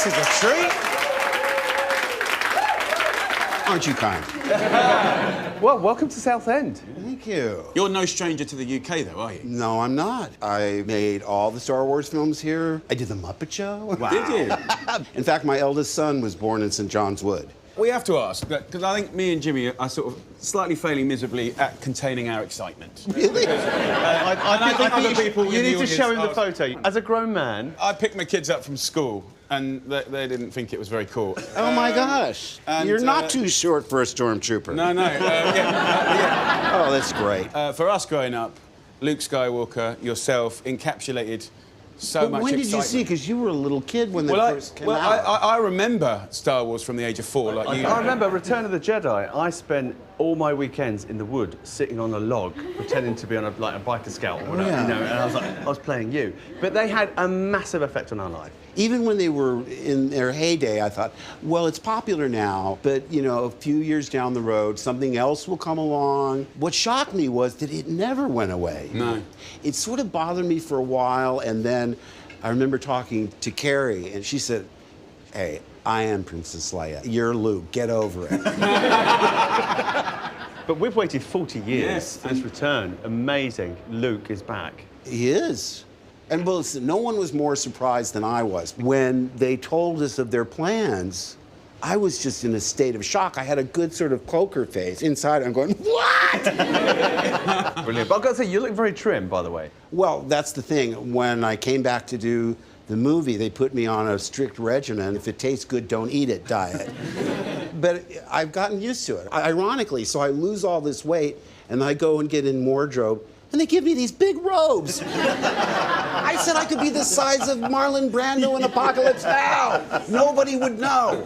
This is a treat. Aren't you kind? Well, welcome to Southend. Thank you. You're no stranger to the UK, though, are you? No, I'm not. I made all the Star Wars films here. I did the Muppet Show. Wow. Did you? In fact, my eldest son was born in St. John's Wood. We have to ask, because I think me and Jimmy are sort of slightly failing miserably at containing our excitement. Really? I think other people You in need the to show him the audience photo. As a grown man... I picked my kids up from school, and they didn't think it was very cool. Oh, my gosh. And, You're not too short for a stormtrooper. No. Yeah. Oh, that's great. For us growing up, Luke Skywalker, yourself, encapsulated so much When did excitement. you see? Because you were a little kid when they first came out. I remember Star Wars from the age of 4, like you. I remember Return of the Jedi. I spent all my weekends in the wood, sitting on a log, pretending to be on a biker scout or whatever, Yeah. you know, and I was playing you. But they had a massive effect on our life. Even when they were in their heyday, I thought, well, it's popular now, but, you know, a few years down the road, something else will come along. What shocked me was that it never went away. No. It sort of bothered me for a while, and then I remember talking to Carrie, and she said, hey, I am Princess Leia. You're Luke. Get over it. But we've waited 40 years Yes, for this return. Amazing. Luke is back. He is. And well, listen, no one was more surprised than I was. When they told us of their plans, I was just in a state of shock. I had a good sort of poker face. Inside, I'm going, what? Brilliant. But I've got to say, you look very trim, by the way. Well, that's the thing. When I came back to do the movie, they put me on a strict regimen. If it tastes good, don't eat it diet. But I've gotten used to it. Ironically, so I lose all this weight, and I go and get in wardrobe, and they give me these big robes. I said I could be the size of Marlon Brando in Apocalypse Now. Nobody would know.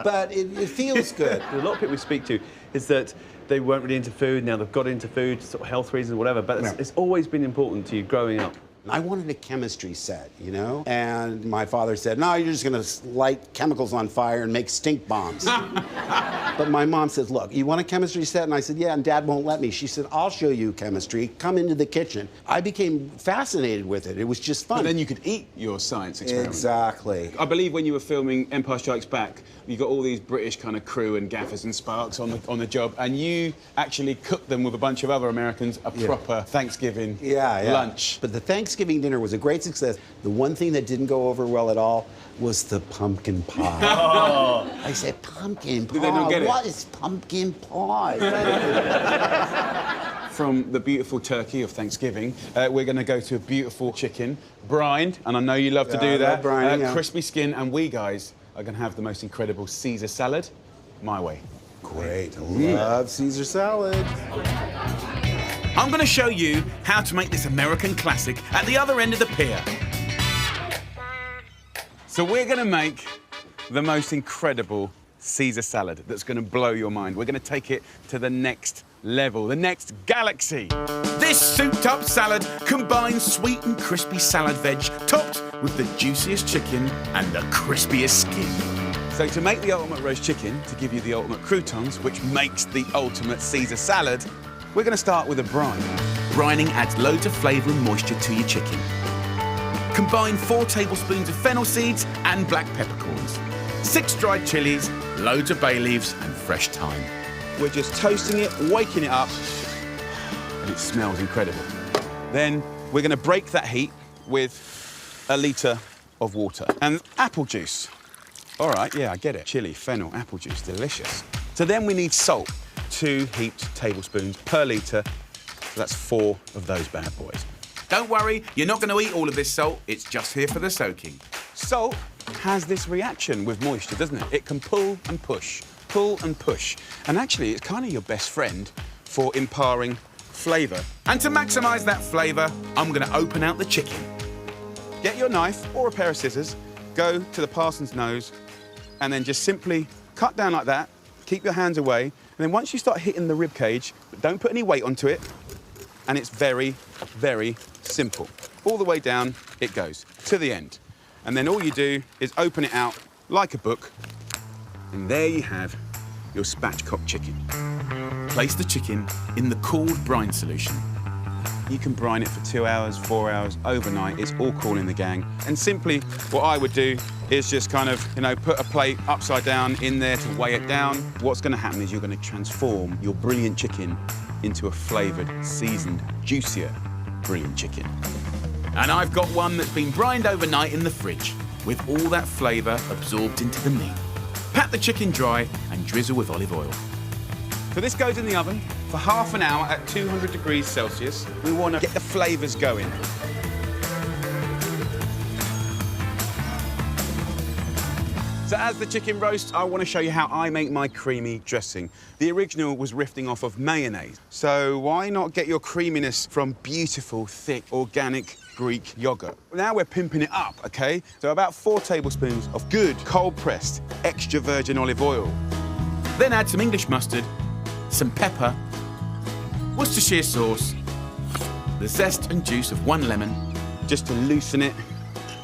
But it feels good. A lot of people we speak to is that they weren't really into food, now they've got into food, sort of health reasons, whatever, but it's always been important to you growing up. I wanted a chemistry set, you know? And my father said, no, you're just gonna light chemicals on fire and make stink bombs. But my mom says, look, you want a chemistry set? And I said, yeah, and Dad won't let me. She said, I'll show you chemistry. Come into the kitchen. I became fascinated with it. It was just fun. But then you could eat your science experiment. Exactly. I believe when you were filming Empire Strikes Back, you got all these British kind of crew and gaffers and sparks on the job, and you actually cooked them with a bunch of other Americans a proper Thanksgiving lunch. But the Thanksgiving dinner was a great success. The one thing that didn't go over well at all was the pumpkin pie. Oh. I said, pumpkin pie? Did they not get it? What is pumpkin pie? From the beautiful turkey of Thanksgiving, we're going to go to a beautiful chicken, brined, and I know you love to do I that. love brining, yeah. Crispy skin, and we guys are going to have the most incredible Caesar salad, my way. Great. I love Caesar salad. I'm going to show you how to make this American classic at the other end of the pier. So we're going to make the most incredible Caesar salad that's going to blow your mind. We're going to take it to the next level, the next galaxy. This souped-up salad combines sweet and crispy salad veg topped with the juiciest chicken and the crispiest skin. So to make the ultimate roast chicken, to give you the ultimate croutons, which makes the ultimate Caesar salad, we're going to start with a brine. Brining adds loads of flavour and moisture to your chicken. Combine 4 tablespoons of fennel seeds and black peppercorns, 6 dried chilies, loads of bay leaves and fresh thyme. We're just toasting it, waking it up, and it smells incredible. Then we're going to break that heat with a litre of water and apple juice. All right, yeah, I get it. Chili, fennel, apple juice, delicious. So then we need salt, 2 heaped tablespoons per litre. So that's 4 of those bad boys. Don't worry, you're not going to eat all of this salt. It's just here for the soaking. Salt has this reaction with moisture, doesn't it? It can pull and push, pull and push. And actually, it's kind of your best friend for imparting flavour. And to maximise that flavour, I'm going to open out the chicken. Get your knife or a pair of scissors, go to the parson's nose, and then just simply cut down like that, keep your hands away, and then once you start hitting the rib cage, but don't put any weight onto it, and it's very, very simple. All the way down, it goes, to the end. And then all you do is open it out like a book, and there you have your spatchcock chicken. Place the chicken in the cooled brine solution. You can brine it for 2 hours, 4 hours, overnight. It's all cool in the gang. And simply, what I would do is just kind of, you know, put a plate upside down in there to weigh it down. What's going to happen is you're going to transform your brilliant chicken into a flavoured, seasoned, juicier, brilliant chicken. And I've got one that's been brined overnight in the fridge, with all that flavour absorbed into the meat. Pat the chicken dry and drizzle with olive oil. So this goes in the oven for half an hour at 200 degrees Celsius. We want to get the flavours going. So as the chicken roasts, I want to show you how I make my creamy dressing. The original was riffing off of mayonnaise. So why not get your creaminess from beautiful, thick, organic Greek yogurt? Now we're pimping it up, okay? So about 4 tablespoons of good, cold-pressed, extra virgin olive oil. Then add some English mustard, some pepper, Worcestershire sauce, the zest and juice of 1 lemon, Just to loosen it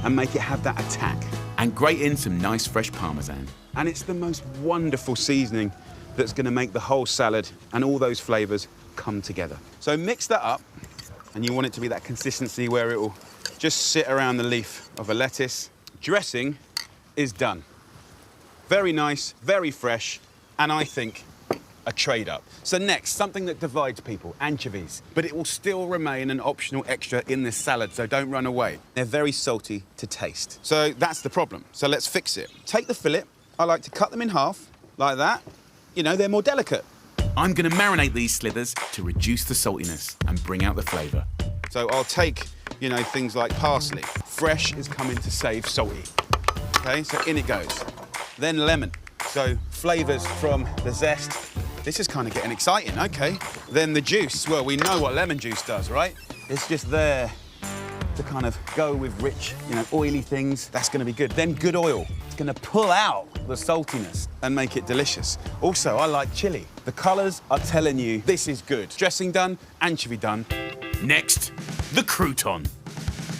and make it have that attack. and grate in some nice fresh parmesan. And it's the most wonderful seasoning that's going to make the whole salad and all those flavours come together. So mix that up, and you want it to be that consistency where it will just sit around the leaf of a lettuce. Dressing is done. Very nice, very fresh, and I think a trade-up. So next, something that divides people, anchovies. But it will still remain an optional extra in this salad, so don't run away. They're very salty to taste. So that's the problem. So let's fix it. Take the fillet. I like to cut them in half, like that. You know, they're more delicate. I'm going to marinate these slithers to reduce the saltiness and bring out the flavour. So I'll take, you know, things like parsley. Fresh is coming to save salty. Okay, so in it goes. Then lemon. So flavours from the zest. This is kind of getting exciting, okay. Then the juice. Well, we know what lemon juice does, right? It's just there to kind of go with rich, you know, oily things. That's going to be good. Then good oil. It's going to pull out the saltiness and make it delicious. Also, I like chili. The colours are telling you this is good. Dressing done, anchovy done. Next, the crouton.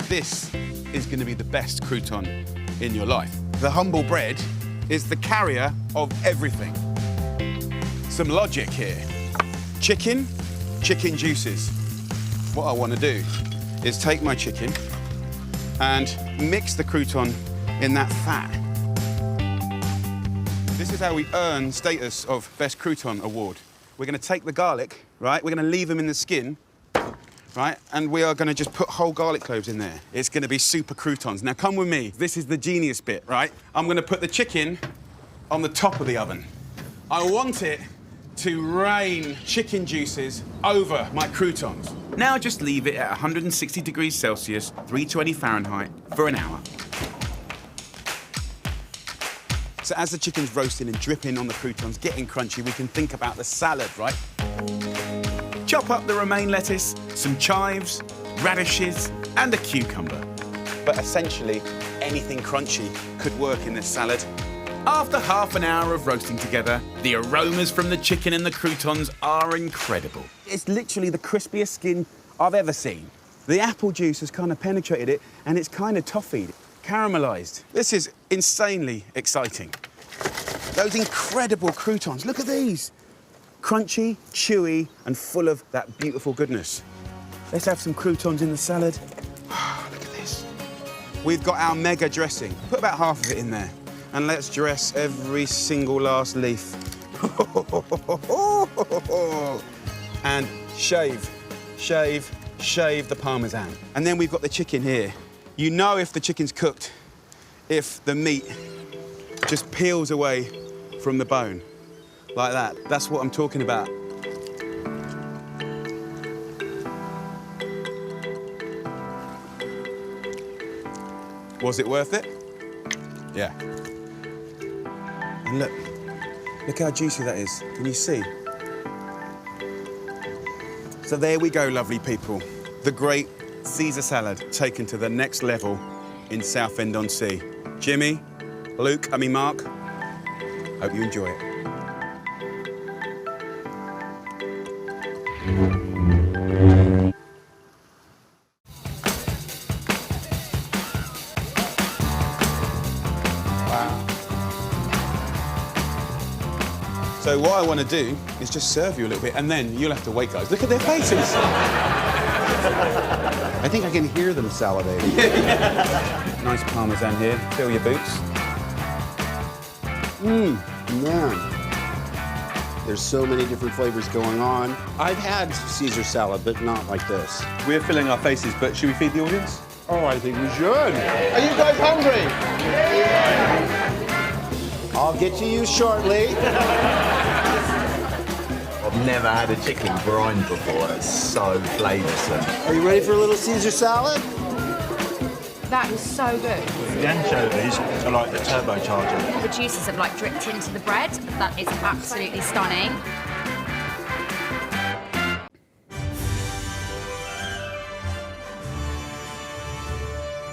This is going to be the best crouton in your life. The humble bread is the carrier of everything. Some logic here. Chicken juices. What I want to do is take my chicken and mix the crouton in that fat. This is how we earn status of Best Crouton Award. We're going to take the garlic, right? We're going to leave them in the skin, right? And we are going to just put whole garlic cloves in there. It's going to be super croutons. Now come with me. This is the genius bit, right? I'm going to put the chicken on the top of the oven. I want it to rain chicken juices over my croutons. Now just leave it at 160 degrees Celsius, 320 Fahrenheit for an hour. So as the chicken's roasting and dripping on the croutons, getting crunchy, we can think about the salad, right? Chop up the romaine lettuce, some chives, radishes, and a cucumber. But essentially, anything crunchy could work in this salad. After half an hour of roasting together, the aromas from the chicken and the croutons are incredible. It's literally the crispiest skin I've ever seen. The apple juice has kind of penetrated it, and it's kind of toffeed, caramelised. This is insanely exciting. Those incredible croutons, look at these. Crunchy, chewy, and full of that beautiful goodness. Let's have some croutons in the salad. Look at this. We've got our mega dressing. Put about half of it in there. And let's dress every single last leaf. And shave the parmesan. And then we've got the chicken here. You know if the chicken's cooked, if the meat just peels away from the bone, like that. That's what I'm talking about. Was it worth it? Yeah. And look how juicy that is. Can you see? So there we go, lovely people. The great Caesar salad taken to the next level in Southend-on-Sea. Jimmy, Mark, hope you enjoy it. So what I want to do is just serve you a little bit, and then you'll have to wait, guys. Look at their faces. I think I can hear them salivating. Nice parmesan here. Fill your boots. Man. There's so many different flavors going on. I've had Caesar salad, but not like this. We're filling our faces, but should we feed the audience? Oh, I think we should. Are you guys hungry? I'll get to you shortly. I've never had a chicken brine before. It's so flavoursome. Are you ready for a little Caesar salad? That is so good. The anchovies are like the turbocharger. The juices have like dripped into the bread. That is absolutely stunning.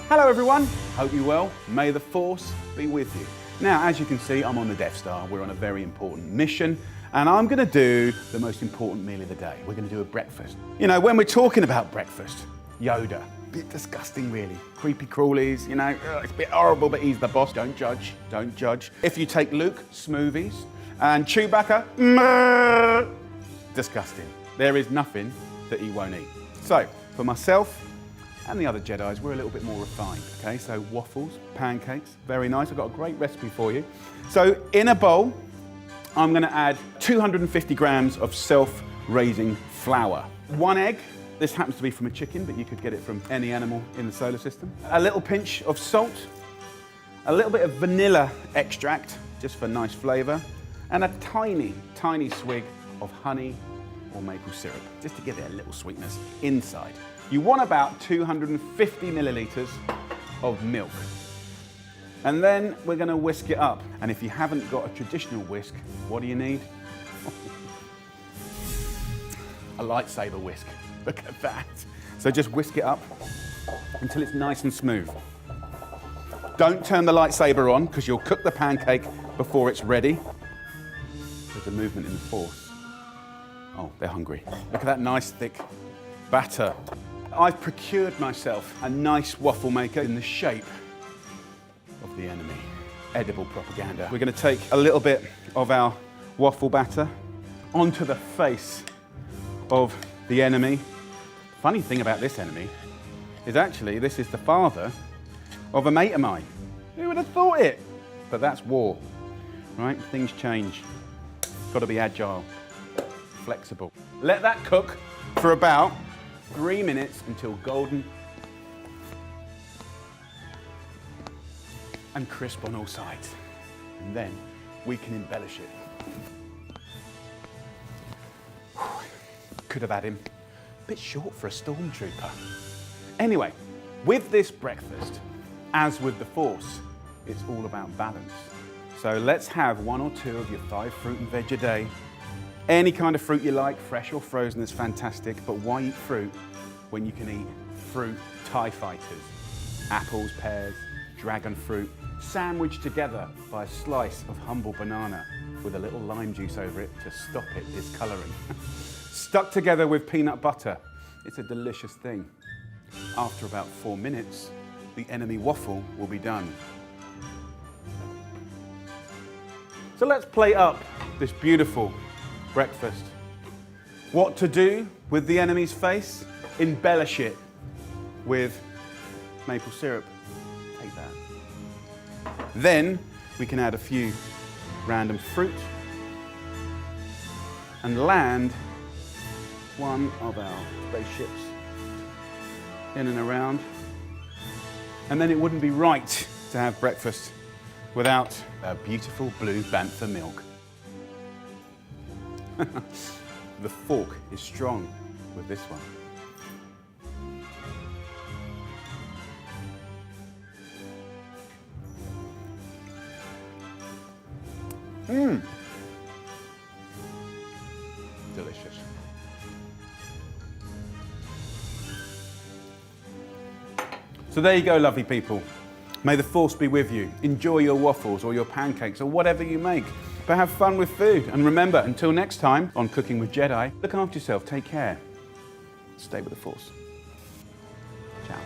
Hello everyone, hope you're well. May the Force be with you. Now, as you can see, I'm on the Death Star. We're on a very important mission, and I'm gonna do the most important meal of the day. We're gonna do a breakfast. You know, when we're talking about breakfast, Yoda, a bit disgusting really. Creepy crawlies, you know, it's a bit horrible, but he's the boss. Don't judge, don't judge. If you take Luke, smoothies, and Chewbacca, disgusting. There is nothing that he won't eat. So, for myself, and the other Jedis, we're a little bit more refined, okay? So waffles, pancakes, very nice. I've got a great recipe for you. So in a bowl, I'm gonna add 250 grams of self-raising flour. 1 egg, this happens to be from a chicken, but you could get it from any animal in the solar system. A little pinch of salt, a little bit of vanilla extract, just for nice flavor, and a tiny, tiny swig of honey or maple syrup, just to give it a little sweetness inside. You want about 250 milliliters of milk. And then we're gonna whisk it up. And if you haven't got a traditional whisk, what do you need? A lightsaber whisk. Look at that. So just whisk it up until it's nice and smooth. Don't turn the lightsaber on, because you'll cook the pancake before it's ready. There's a movement in the Force. Oh, they're hungry. Look at that nice thick batter. I've procured myself a nice waffle maker in the shape of the enemy. Edible propaganda. We're going to take a little bit of our waffle batter onto the face of the enemy. Funny thing about this enemy is actually this is the father of a mate of mine. Who would have thought it? But that's war, right? Things change. Got to be agile, flexible. Let that cook for about 3 minutes until golden and crisp on all sides. And then we can embellish it. Could have had him a bit short for a stormtrooper. Anyway, with this breakfast, as with the Force, it's all about balance. So let's have 1 or 2 of your 5 fruit and veg a day. Any kind of fruit you like, fresh or frozen, is fantastic, but why eat fruit when you can eat fruit TIE fighters? Apples, pears, dragon fruit, sandwiched together by a slice of humble banana with a little lime juice over it to stop it discoloring. Stuck together with peanut butter. It's a delicious thing. After about 4 minutes, the enemy waffle will be done. So let's plate up this beautiful breakfast. What to do with the enemy's face? Embellish it with maple syrup. Take that. Then we can add a few random fruit and land one of our spaceships in and around. And then it wouldn't be right to have breakfast without a beautiful blue bantha milk. The fork is strong with this one. Delicious. So there you go, lovely people. May the Force be with you. Enjoy your waffles or your pancakes or whatever you make. But have fun with food. And remember, until next time on Cooking with Jedi, look after yourself, take care. Stay with the Force. Ciao.